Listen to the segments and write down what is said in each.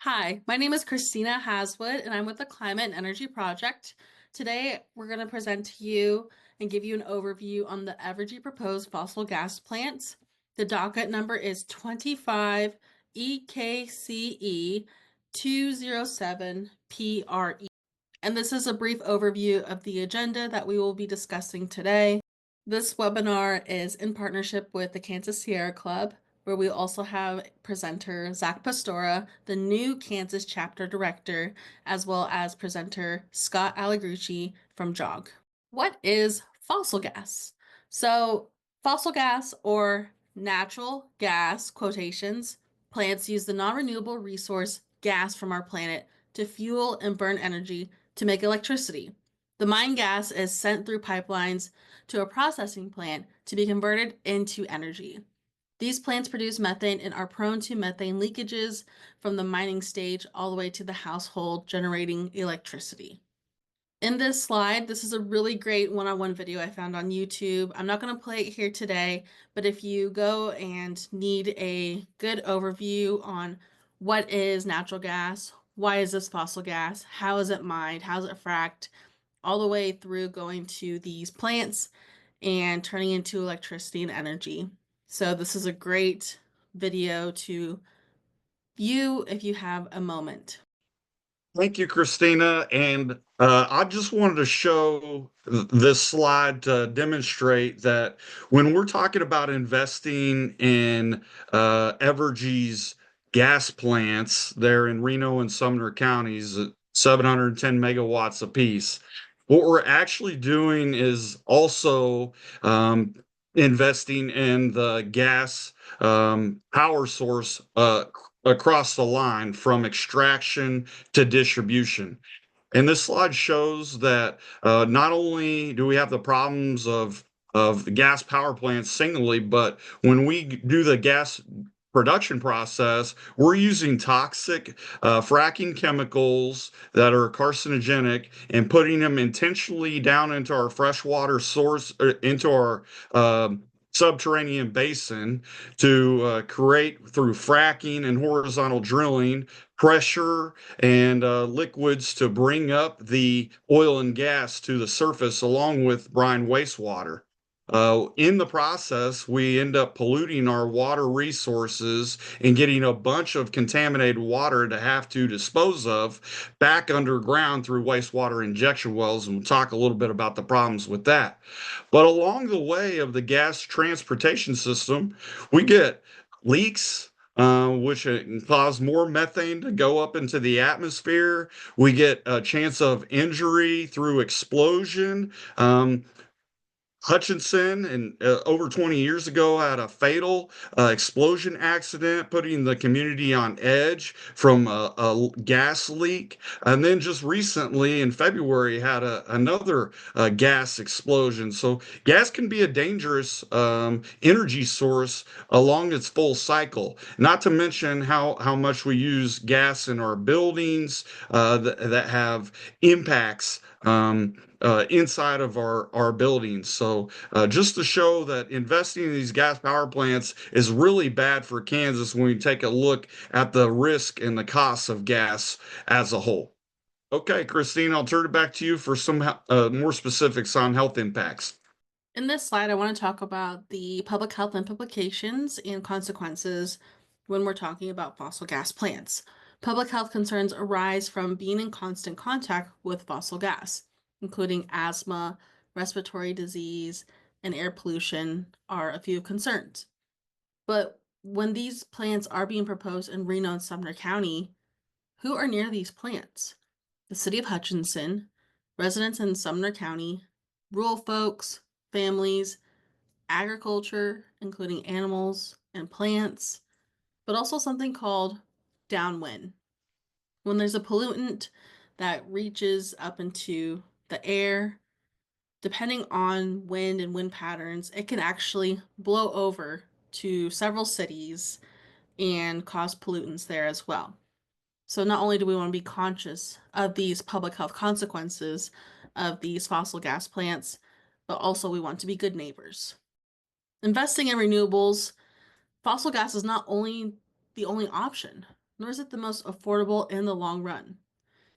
Hi, my name is Christina Haswood, and I'm with the Climate and Energy Project. Today, we're going to present to you and give you an overview on the Evergy proposed fossil gas plants. The docket number is 25 EKCE 207 PRE. And this is a brief overview of the agenda that we will be discussing today. This webinar is in partnership with the Kansas Sierra Club, where we also have presenter Zach Pastora, the new Kansas chapter director, as well as presenter Scott Allegrucci from Jogg. What is fossil gas? So, fossil gas or natural gas quotations, plants use the non-renewable resource gas from our planet to fuel and burn energy to make electricity. The mine gas is sent through pipelines to a processing plant to be converted into energy. These plants produce methane and are prone to methane leakages from the mining stage all the way to the household generating electricity. In this slide, this is a really great one-on-one video I found on YouTube. I'm not going to play it here today, but if you go and need a good overview on what is natural gas, why is this fossil gas, how is it mined, how is it fracked, all the way through going to these plants and turning into electricity and energy. So this is a great video to view if you have a moment. Thank you, Christina. And I just wanted to show this slide to demonstrate that when we're talking about investing in Evergy's gas plants there in Reno and Sumner counties at 710 megawatts apiece, what we're actually doing is also investing in the gas power source across the line from extraction to distribution. And this slide shows that not only do we have the problems of the gas power plants singly, but when we do the gas production process, we're using toxic fracking chemicals that are carcinogenic and putting them intentionally down into our freshwater source, into our subterranean basin to create through fracking and horizontal drilling pressure and liquids to bring up the oil and gas to the surface along with brine wastewater. In the process, we end up polluting our water resources and getting a bunch of contaminated water to have to dispose of back underground through wastewater injection wells. And we'll talk a little bit about the problems with that. But along the way of the gas transportation system, we get leaks, which can cause more methane to go up into the atmosphere. We get a chance of injury through explosion. Hutchinson and over 20 years ago had a fatal explosion accident, putting the community on edge from a gas leak. And then just recently in February had another gas explosion. So gas can be a dangerous energy source along its full cycle. Not to mention how much we use gas in our buildings that have impacts inside of our buildings. So just to show that investing in these gas power plants is really bad for Kansas when we take a look at the risk and the costs of gas as a whole. Okay, Christine, I'll turn it back to you for some more specifics on health impacts. In this slide, I want to talk about the public health implications and consequences when we're talking about fossil gas plants. Public health concerns arise from being in constant contact with fossil gas, including asthma, respiratory disease, and air pollution are a few concerns. But when these plants are being proposed in Reno and Sumner County, who are near these plants? The city of Hutchinson, residents in Sumner County, rural folks, families, agriculture, including animals and plants, but also something called downwind. When there's a pollutant that reaches up into the air, depending on wind and wind patterns, it can actually blow over to several cities and cause pollutants there as well. So not only do we want to be conscious of these public health consequences of these fossil gas plants, but also we want to be good neighbors. Investing in renewables, fossil gas is not only the only option. nor is it the most affordable in the long run.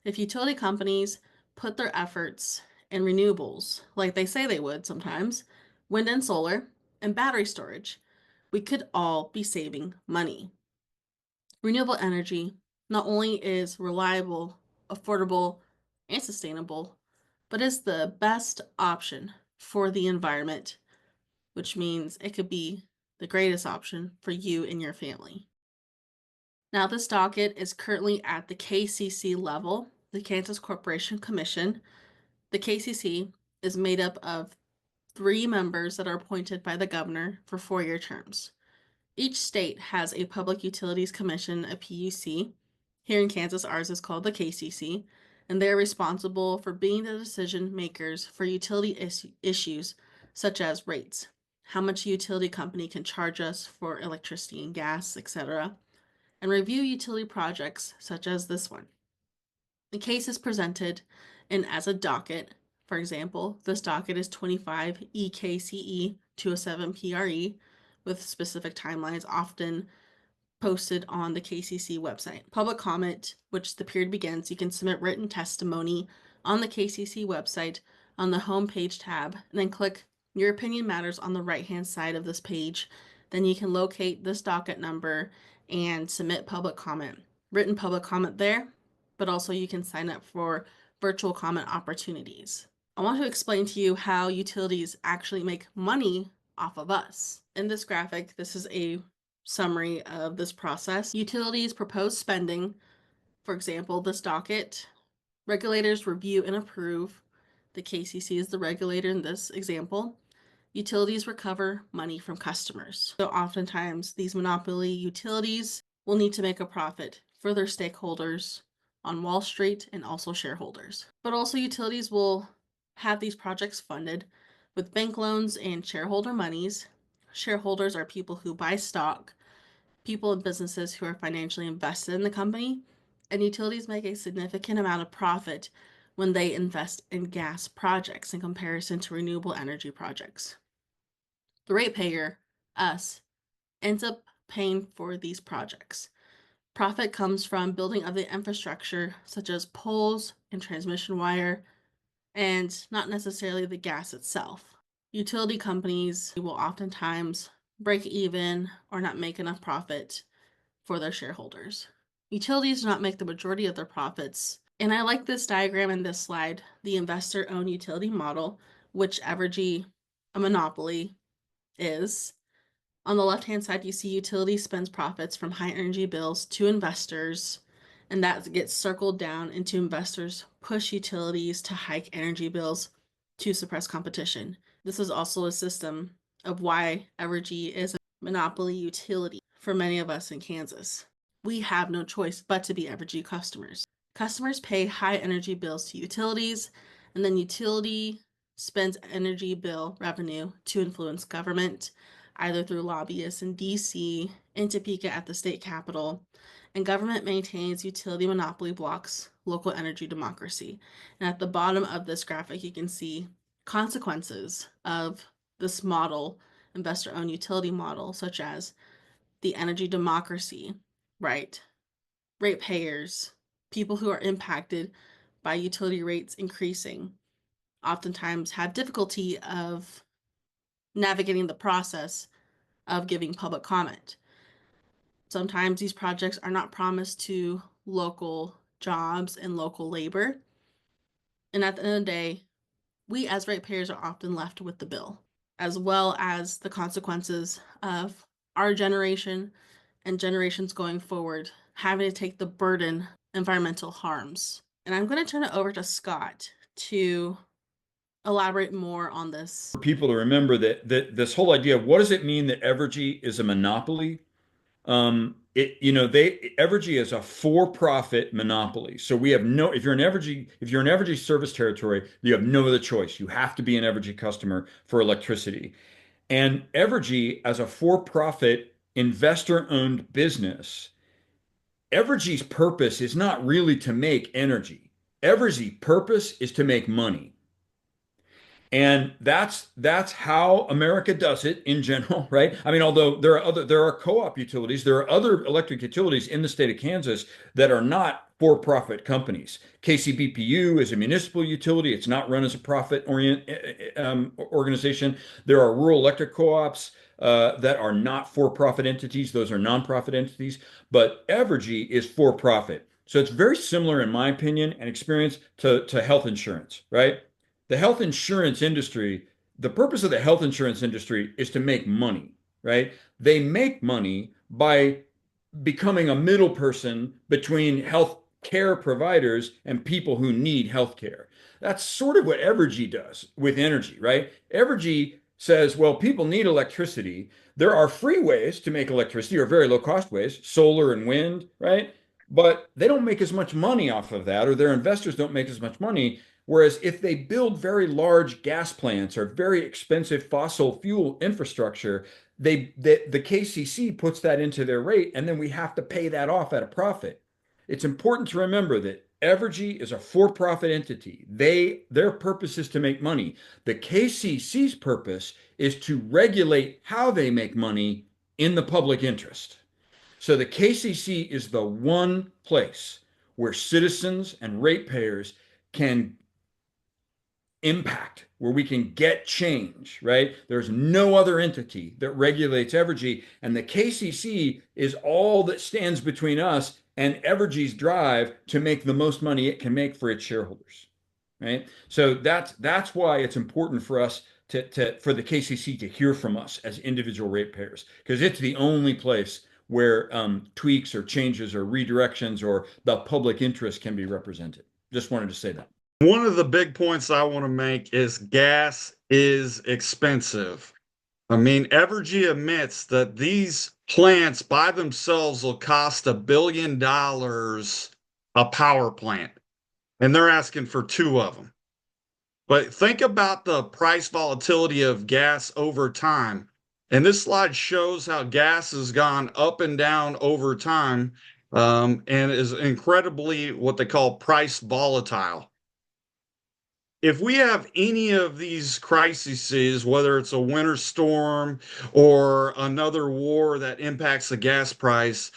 If utility companies put their efforts in renewables, like they say they would sometimes, wind and solar, and battery storage, we could all be saving money. Renewable energy not only is reliable, affordable, and sustainable, but is the best option for the environment, which means it could be the greatest option for you and your family. Now, this docket is currently at the KCC level, the Kansas Corporation Commission. The KCC is made up of 3 members that are appointed by the governor for 4-year terms. Each state has a Public Utilities Commission, a PUC. Here in Kansas, ours is called the KCC, and they're responsible for being the decision makers for utility issues such as rates, how much a utility company can charge us for electricity and gas, etc., and review utility projects such as this one. The case is presented in as a docket. For example, this docket is 25 EKCE 207 PRE with specific timelines often posted on the KCC website. Public comment, which the period begins, you can submit written testimony on the KCC website on the home page tab, and then click Your Opinion Matters on the right-hand side of this page. Then you can locate this docket number and submit public comment. Written public comment there, but also you can sign up for virtual comment opportunities. I want to explain to you how utilities actually make money off of us. In this graphic, this is a summary of this process. Utilities propose spending, for example, this docket. Regulators review and approve. The KCC is the regulator in this example. Utilities recover money from customers. So oftentimes these monopoly utilities will need to make a profit for their stakeholders on Wall Street and also shareholders. But also utilities will have these projects funded with bank loans and shareholder monies. Shareholders are people who buy stock, people and businesses who are financially invested in the company, and utilities make a significant amount of profit when they invest in gas projects in comparison to renewable energy projects. The ratepayer, us, ends up paying for these projects. Profit comes from building of the infrastructure, such as poles and transmission wire, and not necessarily the gas itself. Utility companies will oftentimes break even or not make enough profit for their shareholders. Utilities do not make the majority of their profits. And I like this diagram in this slide, the investor-owned utility model, which Evergy, a monopoly, is. On the left-hand side, you see utility spends profits from high energy bills to investors, and that gets circled down into investors push utilities to hike energy bills to suppress competition. This is also a system of why Evergy is a monopoly utility for many of us in Kansas. We have no choice but to be Evergy customers. Customers pay high energy bills to utilities, and then utility spends energy bill revenue to influence government, either through lobbyists in DC, in Topeka at the state capitol, and government maintains utility monopoly blocks local energy democracy. And at the bottom of this graphic, you can see consequences of this model, investor-owned utility model, such as the energy democracy, right? Ratepayers, people who are impacted by utility rates increasing, oftentimes have difficulty of navigating the process of giving public comment. Sometimes these projects are not promised to local jobs and local labor. And at the end of the day, we as ratepayers are often left with the bill, as well as the consequences of our generation and generations going forward having to take the burden of environmental harms. And I'm going to turn it over to Scott to elaborate more on this. For people to remember that this whole idea of what does it mean that Evergy is a monopoly? Evergy is a for-profit monopoly. So we have no, if you're an Evergy service territory, you have no other choice. You have to be an Evergy customer for electricity. And Evergy, as a for-profit investor-owned business, Evergy's purpose is not really to make energy. Evergy's purpose is to make money. And that's how America does it in general, right? I mean, although there are co-op utilities, there are other electric utilities in the state of Kansas that are not for-profit companies. KCBPU is a municipal utility. It's not run as a organization. There are rural electric co-ops that are not for-profit entities. Those are nonprofit entities. But Evergy is for-profit. So it's very similar, in my opinion and experience, to health insurance, right? The health insurance industry, the purpose of the health insurance industry is to make money, right? They make money by becoming a middle person between health care providers and people who need health care. That's sort of what Evergy does with energy, right? Evergy says, well, people need electricity. There are free ways to make electricity or very low cost ways, solar and wind, right? But they don't make as much money off of that, or their investors don't make as much money. Whereas if they build very large gas plants or very expensive fossil fuel infrastructure, the KCC puts that into their rate, and then we have to pay that off at a profit. It's important to remember that Evergy is a for-profit entity. Their purpose is to make money. The KCC's purpose is to regulate how they make money in the public interest. So the KCC is the one place where citizens and ratepayers can impact, where we can get change, right? There's no other entity that regulates Evergy, and the KCC is all that stands between us and Evergy's drive to make the most money it can make for its shareholders, right? So that's why it's important for us for the KCC to hear from us as individual ratepayers, because it's the only place where tweaks or changes or redirections or the public interest can be represented. Just wanted to say that. One of the big points I want to make is gas is expensive. I mean, Evergy admits that these plants by themselves will cost $1 billion a power plant, and they're asking for two of them. But think about the price volatility of gas over time. And this slide shows how gas has gone up and down over time, and is incredibly what they call price volatile. If we have any of these crises, whether it's a winter storm or another war that impacts the gas price,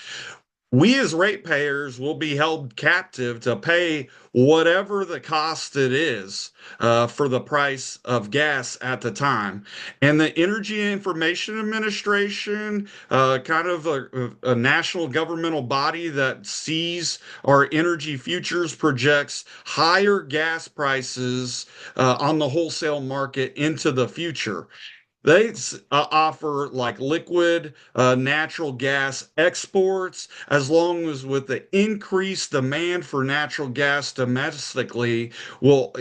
we as ratepayers will be held captive to pay whatever the cost it is for the price of gas at the time. And the Energy Information Administration, kind of a national governmental body that sees our energy futures, projects higher gas prices on the wholesale market into the future. They offer like liquid natural gas exports, as long as with the increased demand for natural gas domestically, will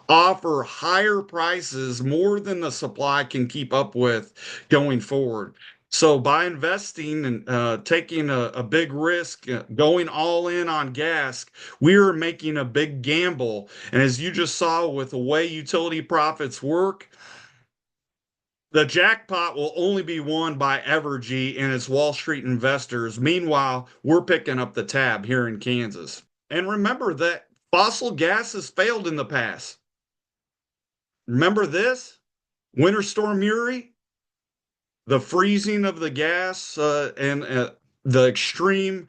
offer higher prices more than the supply can keep up with going forward. So by investing and taking a big risk, going all in on gas, we are making a big gamble. And as you just saw with the way utility profits work, the jackpot will only be won by Evergy and its Wall Street investors. Meanwhile, we're picking up the tab here in Kansas. And remember that fossil gas has failed in the past. Remember this? Winter Storm Uri, the freezing of the gas and the extreme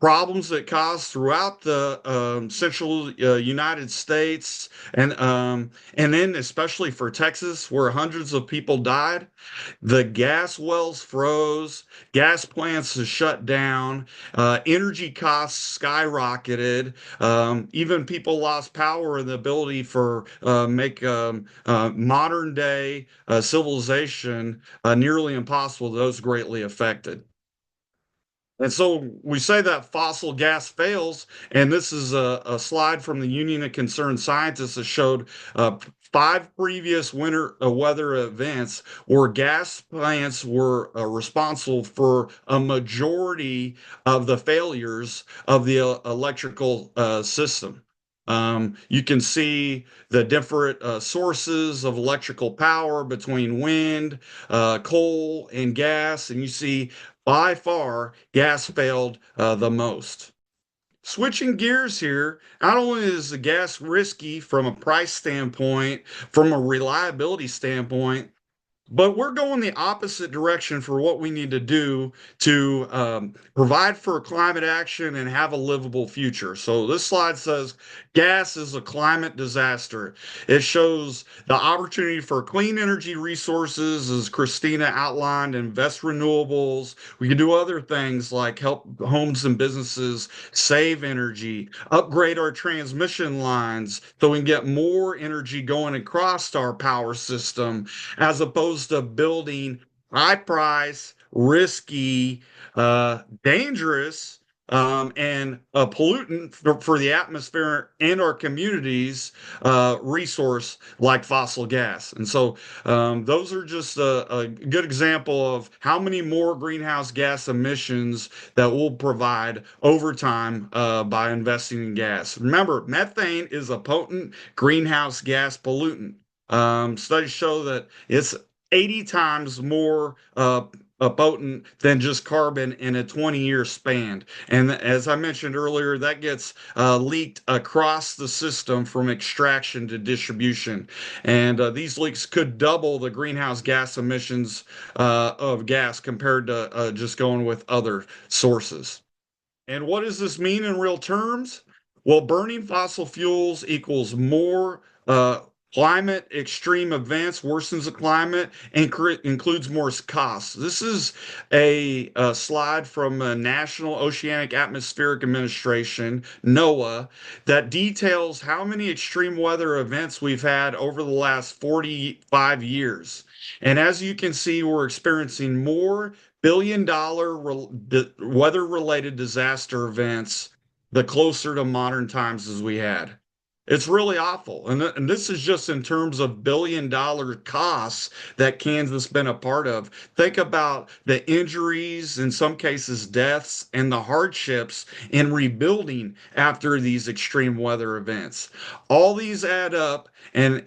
problems that caused throughout the central United States, and then especially for Texas, where hundreds of people died. The gas wells froze, gas plants shut down, energy costs skyrocketed. Even people lost power and the ability for make modern day civilization nearly impossible. Those greatly affected. And so we say that fossil gas fails, and this is a slide from the Union of Concerned Scientists that showed five previous winter weather events where gas plants were responsible for a majority of the failures of the electrical system. You can see the different sources of electrical power between wind, coal, and gas, and you see by far gas failed the most. switching gears here, not only is the gas risky from a price standpoint, from a reliability standpoint, but we're going the opposite direction for what we need to do to provide for climate action and have a livable future. So this slide says gas is a climate disaster. It shows the opportunity for clean energy resources, as Christina outlined, invest renewables. We can do other things like help homes and businesses save energy, upgrade our transmission lines so we can get more energy going across our power system, as opposed to building high price, risky, dangerous, and a pollutant for the atmosphere and our communities resource like fossil gas. And so those are just a good example of how many more greenhouse gas emissions that we'll provide over time by investing in gas. Remember, methane is a potent greenhouse gas pollutant. Studies show that it's 80 times more potent than just carbon in a 20-year span. And as I mentioned earlier, that gets leaked across the system from extraction to distribution. And these leaks could double the greenhouse gas emissions of gas compared to just going with other sources. And what does this mean in real terms? Well, burning fossil fuels equals more climate extreme events, worsens the climate, and includes more costs. This is a slide from the National Oceanic Atmospheric Administration, NOAA, that details how many extreme weather events we've had over the last 45 years. And as you can see, we're experiencing more billion-dollar weather-related disaster events the closer to modern times as we had. It's really awful. And this is just in terms of billion-dollar costs that Kansas been a part of. Think about the injuries, in some cases deaths, and the hardships in rebuilding after these extreme weather events. All these add up, and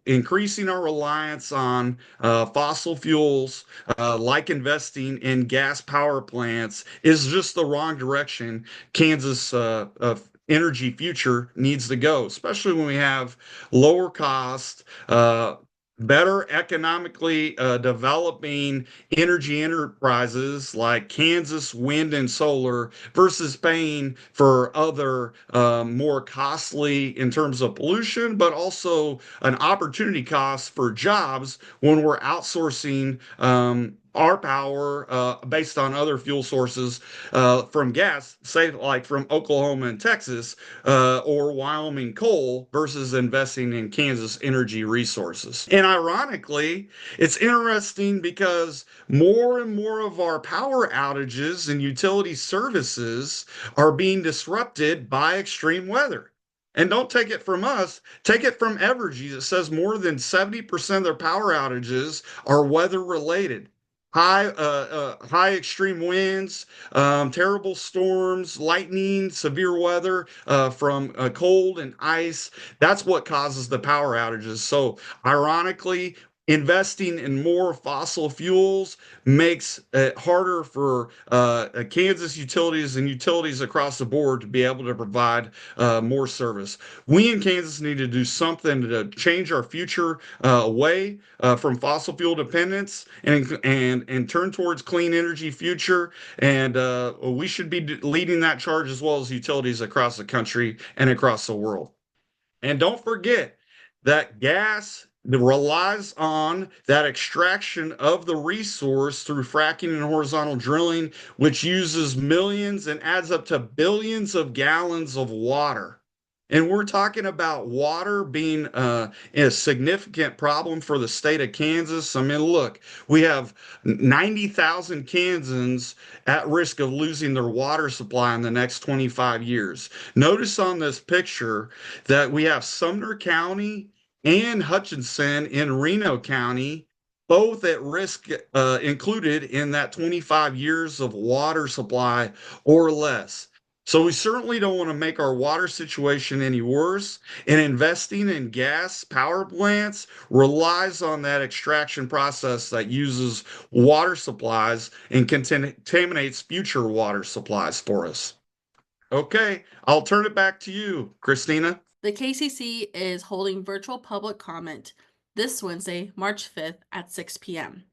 increasing our reliance on fossil fuels, like investing in gas power plants, is just the wrong direction Kansas energy future needs to go, especially when we have lower cost, better economically developing energy enterprises like Kansas wind and solar versus paying for other more costly in terms of pollution, but also an opportunity cost for jobs when we're outsourcing our power based on other fuel sources from gas, say like from Oklahoma and Texas or Wyoming coal versus investing in Kansas energy resources. And ironically, it's interesting because more and more of our power outages and utility services are being disrupted by extreme weather. And don't take it from us, take it from Evergy. It says more than 70% of their power outages are weather related. High extreme winds, terrible storms, lightning, severe weather from cold and ice. That's what causes the power outages. So, ironically, investing in more fossil fuels makes it harder for Kansas utilities and utilities across the board to be able to provide more service. We in Kansas need to do something to change our future away from fossil fuel dependence and turn towards clean energy future. And we should be leading that charge as well as utilities across the country and across the world. And don't forget that gas relies on that extraction of the resource through fracking and horizontal drilling, which uses millions and adds up to billions of gallons of water. And we're talking about water being a significant problem for the state of Kansas. I mean, look, we have 90,000 Kansans at risk of losing their water supply in the next 25 years. Notice on this picture that we have Sumner County and Hutchinson in Reno County, both at risk, included in that 25 years of water supply or less. So we certainly don't want to make our water situation any worse. And investing in gas power plants relies on that extraction process that uses water supplies and contaminates future water supplies for us. Okay, I'll turn it back to you, Christina. The KCC is holding virtual public comment this Wednesday, March 5th at 6 p.m.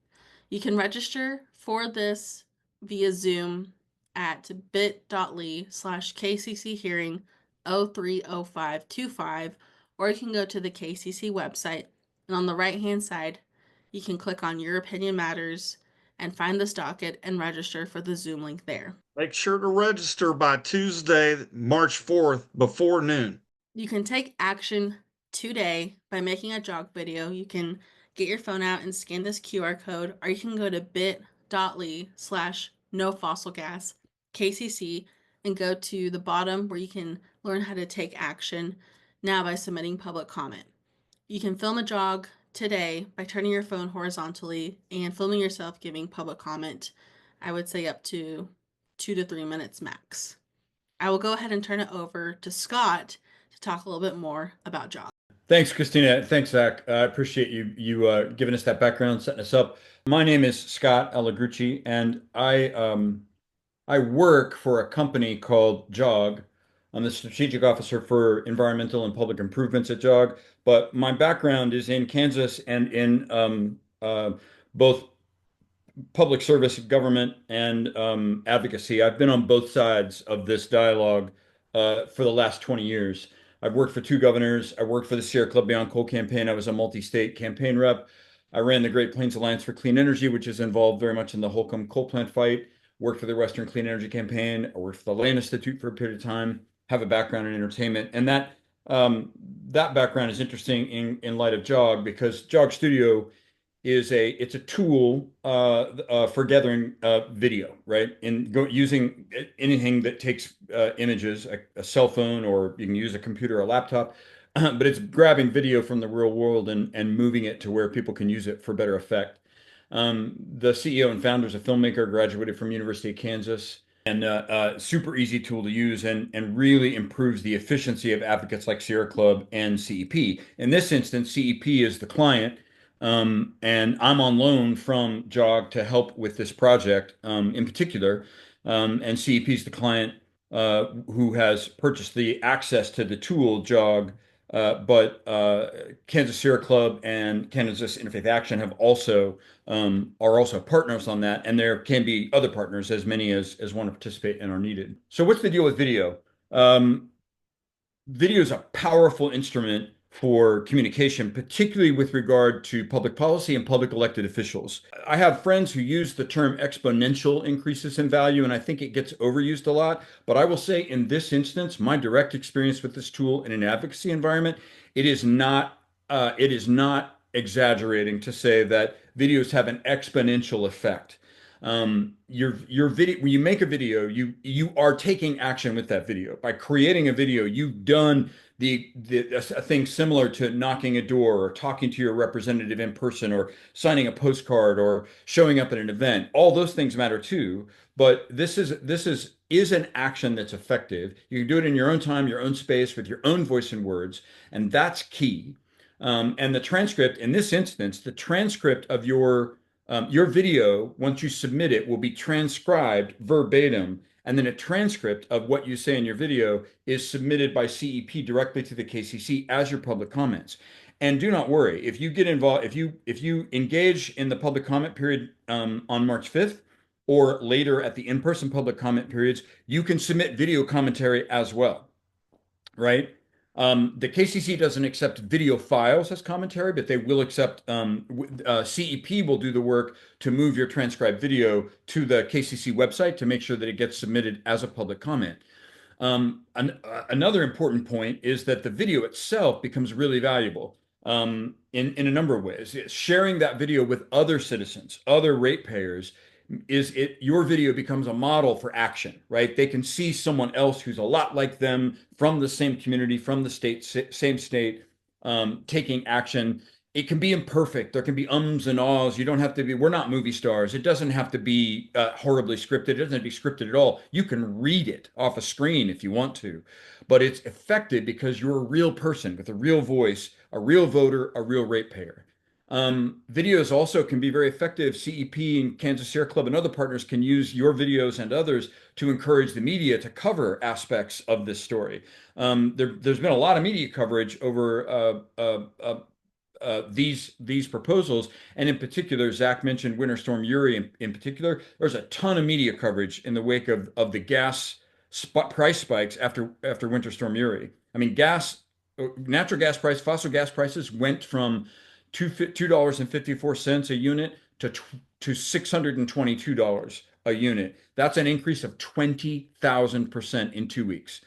You can register for this via Zoom at bit.ly/KCC hearing 030525, or you can go to the KCC website, and on the right hand side, you can click on Your Opinion Matters and find this docket and register for the Zoom link there. Make sure to register by Tuesday, March 4th before noon. You can take action today by making a jog video. You can get your phone out and scan this QR code, or you can go to bit.ly/no fossil gas KCC and go to the bottom where you can learn how to take action now by submitting public comment. You can film a jog today by turning your phone horizontally and filming yourself giving public comment. I would say up to 2 to 3 minutes max. I will go ahead and turn it over to Scott to talk a little bit more about Jogg. Thanks, Christina. Thanks, Zach. I appreciate you giving us that background, setting us up. My name is Scott Allegrucci, and I work for a company called Jogg. I'm the strategic officer for environmental and public improvements at Jogg. But my background is in Kansas and in both public service, government, and advocacy. I've been on both sides of this dialogue for the last 20 years. I've worked for two governors. I worked for the Sierra Club Beyond Coal campaign. I was a multi-state campaign rep. I ran the Great Plains Alliance for Clean Energy, which is involved very much in the Holcomb coal plant fight. Worked for the Western Clean Energy Campaign. I worked for the Land Institute for a period of time. Have a background in entertainment, and that background is interesting in light of Jogg, because Jogg Studio it's a tool for gathering video, right? And using anything that takes images, a cell phone, or you can use a computer or a laptop, but it's grabbing video from the real world and moving it to where people can use it for better effect. The CEO and founder is a filmmaker, graduated from University of Kansas, and super easy tool to use, and really improves the efficiency of advocates like Sierra Club and CEP. In this instance, CEP is the client. And I'm on loan from Jogg to help with this project in particular. And CEP is the client who has purchased the access to the tool Jogg, but Kansas Sierra Club and Kansas Interfaith Action are also partners on that, and there can be other partners, as many as want to participate and are needed. So what's the deal with video? Video is a powerful instrument for communication, particularly with regard to public policy and public elected officials. I have friends who use the term exponential increases in value, and I think it gets overused a lot. But I will say, in this instance, my direct experience with this tool in an advocacy environment, it is not exaggerating to say that videos have an exponential effect. Your video, when you make a video, you are taking action with that video. By creating a video, you've done a thing similar to knocking a door, or talking to your representative in person, or signing a postcard, or showing up at an event. All those things matter too, but this is an action that's effective. You can do it in your own time, your own space, with your own voice and words, and that's key. And the transcript, in this instance, the transcript of your video, once you submit it, will be transcribed verbatim, and then a transcript of what you say in your video is submitted by CEP directly to the KCC as your public comments. And do not worry, if you get involved, if you engage in the public comment period on March 5th, or later at the in-person public comment periods, you can submit video commentary as well, right? The KCC doesn't accept video files as commentary, but they will accept, CEP will do the work to move your transcribed video to the KCC website to make sure that it gets submitted as a public comment. Another important point is that the video itself becomes really valuable in a number of ways. Sharing that video with other citizens, other ratepayers, your video becomes a model for action, right? They can see someone else who's a lot like them, from the same community, from the same state, taking action. It can be imperfect. There can be ums and ahs. You don't have to be, we're not movie stars. It doesn't have to be horribly scripted. It doesn't have to be scripted at all. You can read it off a screen if you want to, but it's effective because you're a real person with a real voice, a real voter, a real ratepayer. Videos also can be very effective. CEP and Kansas Sierra Club and other partners can use your videos and others to encourage the media to cover aspects of this story. There's been a lot of media coverage over these proposals, and in particular, Zach mentioned Winter Storm Uri. In particular, there's a ton of media coverage in the wake of the gas price spikes after Winter Storm Uri. I mean, natural gas price, fossil gas prices went from $2.54 a unit to $622 a unit. That's an increase of 20,000% in 2 weeks.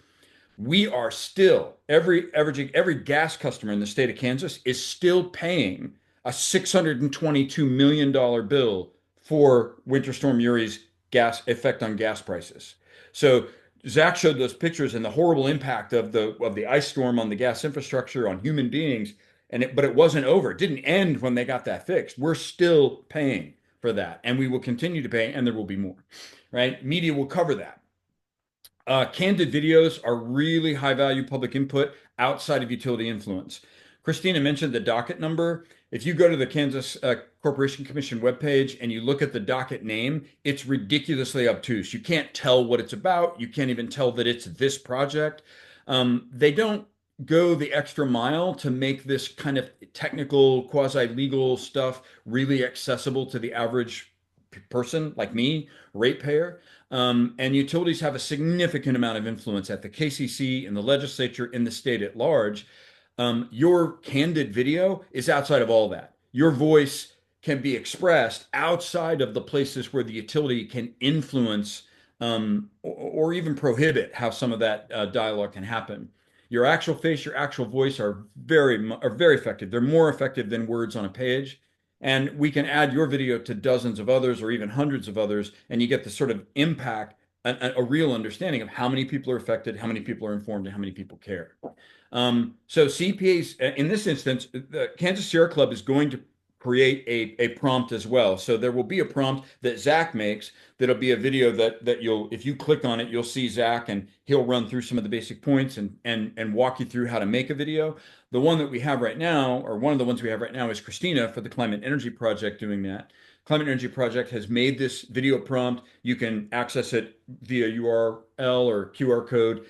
We are still, every gas customer in the state of Kansas is still paying a $622 million bill for Winter Storm Uri's gas effect on gas prices. So Zach showed those pictures and the horrible impact of the ice storm on the gas infrastructure on human beings, but it wasn't over. It didn't end when they got that fixed. We're still paying for that, and we will continue to pay, and there will be more. Right? Media will cover that. Candid videos are really high value public input outside of utility influence. Christina mentioned the docket number. If you go to the Kansas Corporation Commission webpage and you look at the docket name, it's ridiculously obtuse. You can't tell what it's about. You can't even tell that it's this project. They don't go the extra mile to make this kind of technical, quasi-legal stuff really accessible to the average person like me, ratepayer. And utilities have a significant amount of influence at the KCC, in the legislature, in the state at large. Your candid video is outside of all that. Your voice can be expressed outside of the places where the utility can influence or even prohibit how some of that dialogue can happen. Your actual face, your actual voice are very effective. They're more effective than words on a page. And we can add your video to dozens of others or even hundreds of others, and you get the sort of impact, a real understanding of how many people are affected, how many people are informed, and how many people care. So CPAs, in this instance, the Kansas Sierra Club is going to create a prompt as well. So there will be a prompt that Zach makes that'll be a video that you'll, if you click on it, you'll see Zach and he'll run through some of the basic points and walk you through how to make a video. The one that we have right now, or one of the ones we have right now, is Christina for the Climate Energy Project doing that. Climate Energy Project has made this video prompt. You can access it via URL or QR code.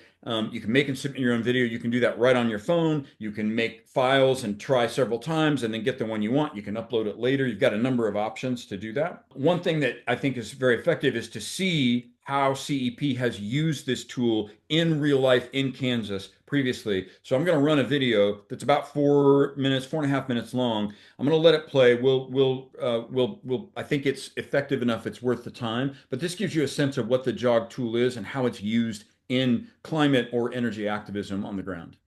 You can make and submit your own video. You can do that right on your phone. You can make files and try several times and then get the one you want. You can upload it later. You've got a number of options to do that. One thing that I think is very effective is to see how CEP has used this tool in real life in Kansas previously. So I'm going to run a video that's about 4.5 minutes long. I'm going to let it play. I think it's effective enough. It's worth the time. But this gives you a sense of what the Jogg tool is and how it's used in climate or energy activism on the ground.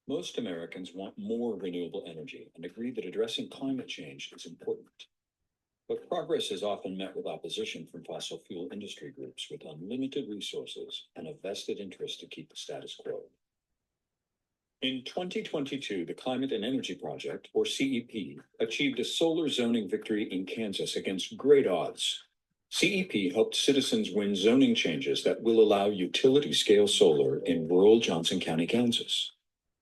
Most Americans want more renewable energy and agree that addressing climate change is important. But progress is often met with opposition from fossil fuel industry groups with unlimited resources and a vested interest to keep the status quo. In 2022, the Climate and Energy Project, or CEP, achieved a solar zoning victory in Kansas against great odds. CEP helped citizens win zoning changes that will allow utility-scale solar in rural Johnson County, Kansas.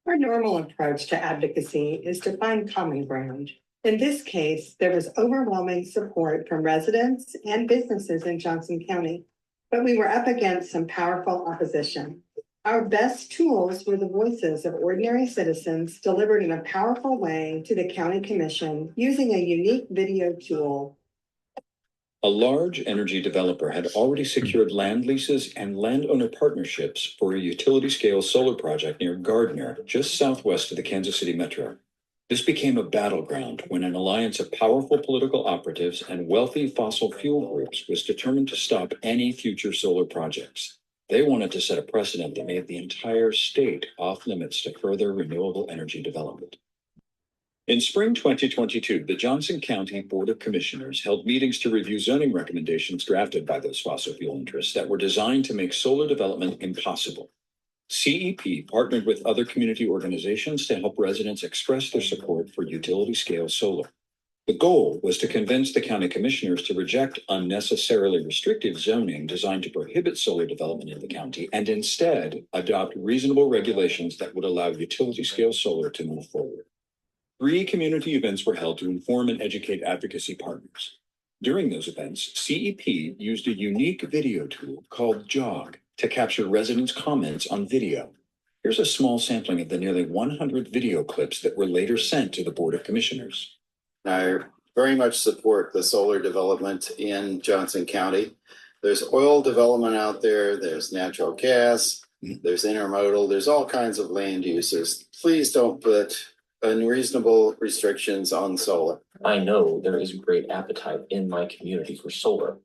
Our normal approach to advocacy is to find common ground. In this case, there was overwhelming support from residents and businesses in Johnson County, but we were up against some powerful opposition. Our best tools were the voices of ordinary citizens delivered in a powerful way to the county commission using a unique video tool. A large energy developer had already secured land leases and landowner partnerships for a utility-scale solar project near Gardner, just southwest of the Kansas City metro. This became a battleground when an alliance of powerful political operatives and wealthy fossil fuel groups was determined to stop any future solar projects. They wanted to set a precedent that made the entire state off limits to further renewable energy development. In spring 2022, the Johnson County Board of Commissioners held meetings to review zoning recommendations drafted by those fossil fuel interests that were designed to make solar development impossible. CEP partnered with other community organizations to help residents express their support for utility-scale solar. The goal was to convince the county commissioners to reject unnecessarily restrictive zoning designed to prohibit solar development in the county and instead adopt reasonable regulations that would allow utility-scale solar to move forward. 3 community events were held to inform and educate advocacy partners. During those events, CEP used a unique video tool called Jogg to capture residents' comments on video. Here's a small sampling of the nearly 100 video clips that were later sent to the Board of Commissioners. I very much support the solar development in Johnson County. There's oil development out there, there's natural gas, there's intermodal, there's all kinds of land uses. Please don't put unreasonable restrictions on solar. I know there is great appetite in my community for solar,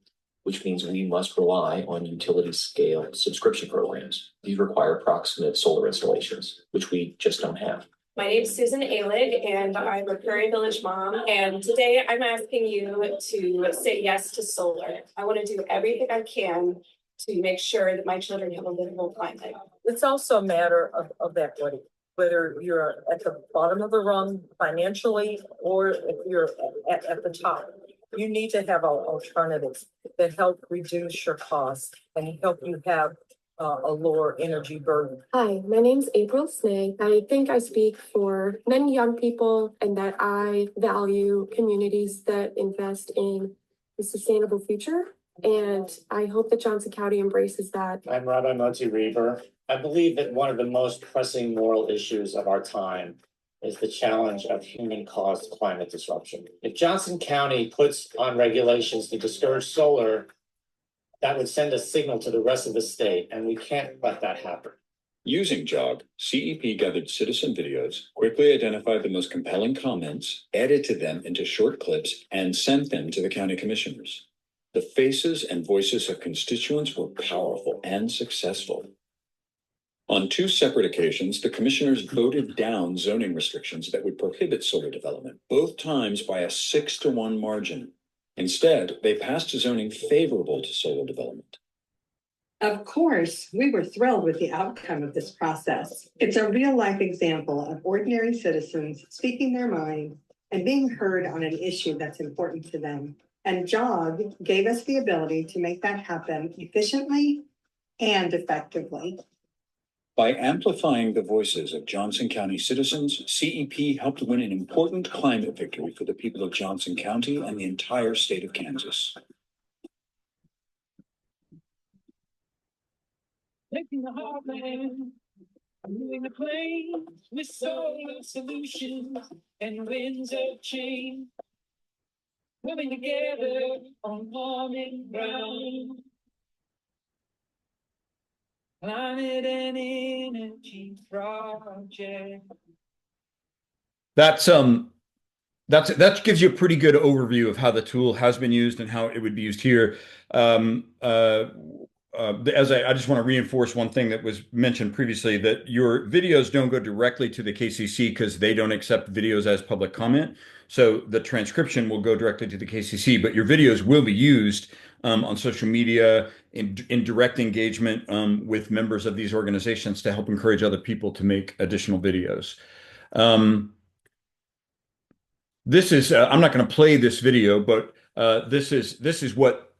which means we must rely on utility scale subscription programs. These require proximate solar installations, which we just don't have. My name is Susan Alig, and I'm a Prairie Village mom. And today I'm asking you to say yes to solar. I want to do everything I can to make sure that my children have a livable climate. It's also a matter of equity, whether you're at the bottom of the rung financially or if you're at the top. You need to have alternatives that help reduce your costs and help you have a lower energy burden. Hi, my name's April Snag. I think I speak for many young people and that I value communities that invest in a sustainable future. And I hope that Johnson County embraces that. I'm Rabbi Moti Reber. I believe that one of the most pressing moral issues of our time is the challenge of human-caused climate disruption. If Johnson County puts on regulations to discourage solar, that would send a signal to the rest of the state, and we can't let that happen. Using Jogg, CEP gathered citizen videos, quickly identified the most compelling comments, edited them into short clips, and sent them to the county commissioners. The faces and voices of constituents were powerful and successful. On 2 separate occasions, the commissioners voted down zoning restrictions that would prohibit solar development, both times by a 6-to-1 margin. Instead, they passed zoning favorable to solar development. Of course, we were thrilled with the outcome of this process. It's a real-life example of ordinary citizens speaking their mind and being heard on an issue that's important to them. And Jogg gave us the ability to make that happen efficiently and effectively. By amplifying the voices of Johnson County citizens, CEP helped win an important climate victory for the people of Johnson County and the entire state of Kansas. Taking the heartland, moving the plains with solar solutions and winds of change, coming together on common ground. Climate and energy project. That gives you a pretty good overview of how the tool has been used and how it would be used here. I just want to reinforce one thing that was mentioned previously, that your videos don't go directly to the KCC because they don't accept videos as public comment. So the transcription will go directly to the KCC, but your videos will be used on social media in direct engagement with members of these organizations to help encourage other people to make additional videos. This is I'm not going to play this video, but this is what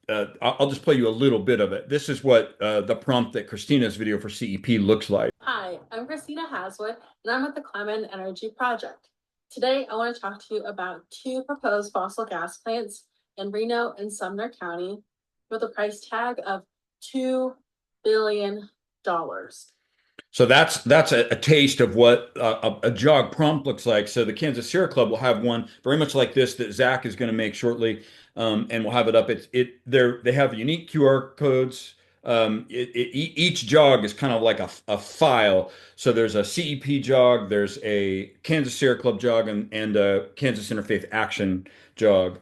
I'll just play you a little bit of it. This is what the prompt that Christina's video for CEP looks like. Hi, I'm Christina Haswood, and I'm with the Climate and Energy Project. Today, I want to talk to you about 2 proposed fossil gas plants in Reno and Sumner County with a price tag of $2 billion. So that's a taste of what a Jogg prompt looks like. So the Kansas Sierra Club will have one very much like this that Zach is going to make shortly, and we'll have it up. They have unique QR codes. Each Jogg is kind of like a file. So there's a CEP Jogg, there's a Kansas Sierra Club Jogg, and a Kansas Interfaith Action Jogg.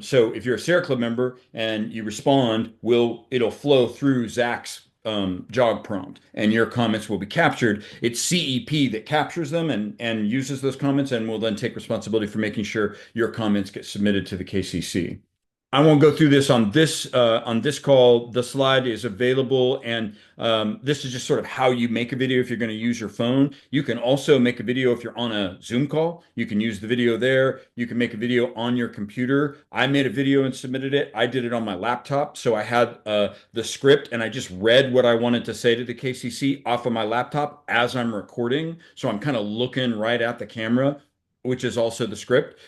So if you're a Sierra Club member and you respond, it'll flow through Zach's Jogg prompt, and your comments will be captured. It's CEP that captures them and uses those comments, and will then take responsibility for making sure your comments get submitted to the KCC. I won't go through this on this call. The slide is available, and this is just sort of how you make a video if you're going to use your phone. You can also make a video if you're on a Zoom call. You can use the video there. You can make a video on your computer. I made a video and submitted it. I did it on my laptop, so I had the script, and I just read what I wanted to say to the KCC off of my laptop as I'm recording. So I'm kind of looking right at the camera which is also the script.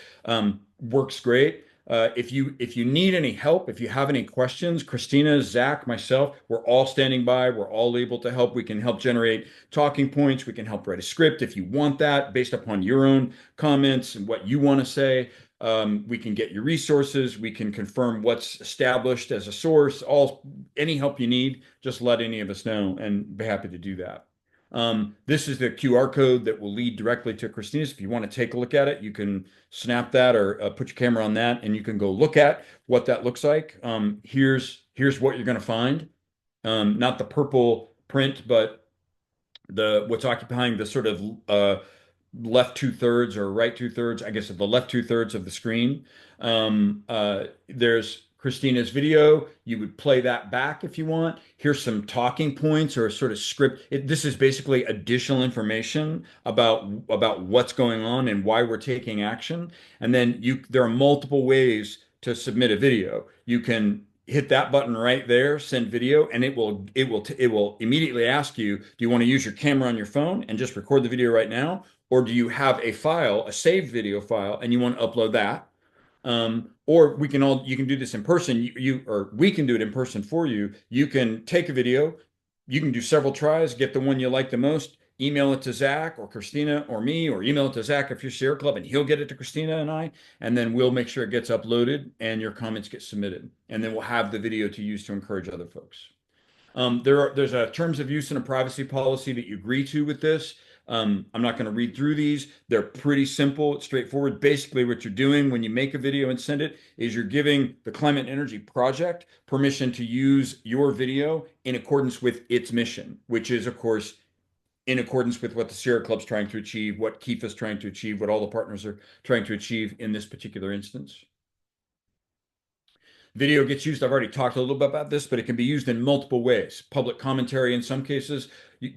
Works great. If you need any help, if you have any questions, Christina, Zach, myself, we're all standing by. We're all able to help. We can help generate talking points. We can help write a script if you want that based upon your own comments and what you want to say. We can get your resources. We can confirm what's established as a source. Any help you need, just let any of us know and be happy to do that. This is the QR code that will lead directly to Christina's. If you want to take a look at it, you can snap that or put your camera on that and you can go look at what that looks like. Here's what you're going to find. Not the purple print, but what's occupying the sort of left 2/3 or right 2/3, I guess, of the left 2/3 of the screen. There's Christina's video. You would play that back if you want. Here's some talking points or a sort of script. This is basically additional information about what's going on and why we're taking action. And then there are multiple ways to submit a video. You can hit that button right there, send video, and it will immediately ask you, do you want to use your camera on your phone and just record the video right now? Or do you have a file, a saved video file, and you want to upload that? Or you can do this in person. Or we can do it in person for you. You can take a video. You can do several tries, get the one you like the most, email it to Zach or Christina or me, or email it to Zach if you're Sierra Club, and he'll get it to Christina and I, and then we'll make sure it gets uploaded and your comments get submitted. And then we'll have the video to use to encourage other folks. There's a terms of use and a privacy policy that you agree to with this. I'm not going to read through these. They're pretty simple, straightforward. Basically, what you're doing when you make a video and send it is you're giving the Climate Energy Project permission to use your video in accordance with its mission, which is, of course, in accordance with what the Sierra Club's trying to achieve, what KEF is trying to achieve, what all the partners are trying to achieve in this particular instance. Video gets used, I've already talked a little bit about this, but it can be used in multiple ways. Public commentary in some cases,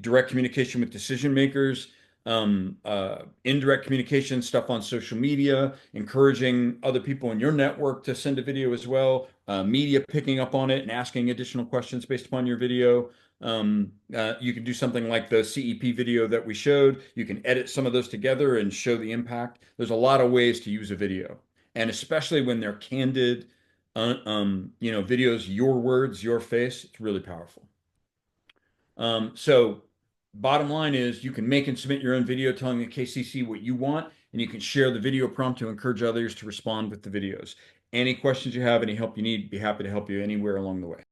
direct communication with decision makers, indirect communication, stuff on social media, encouraging other people in your network to send a video as well, media picking up on it and asking additional questions based upon your video. You can do something like the CEP video that we showed. You can edit some of those together and show the impact. There's a lot of ways to use a video, and especially when they're candid, videos, your words, your face, it's really powerful. So bottom line is you can make and submit your own video telling the KCC what you want, and you can share the video prompt to encourage others to respond with the videos. Any questions you have, any help you need, be happy to help you anywhere along the way.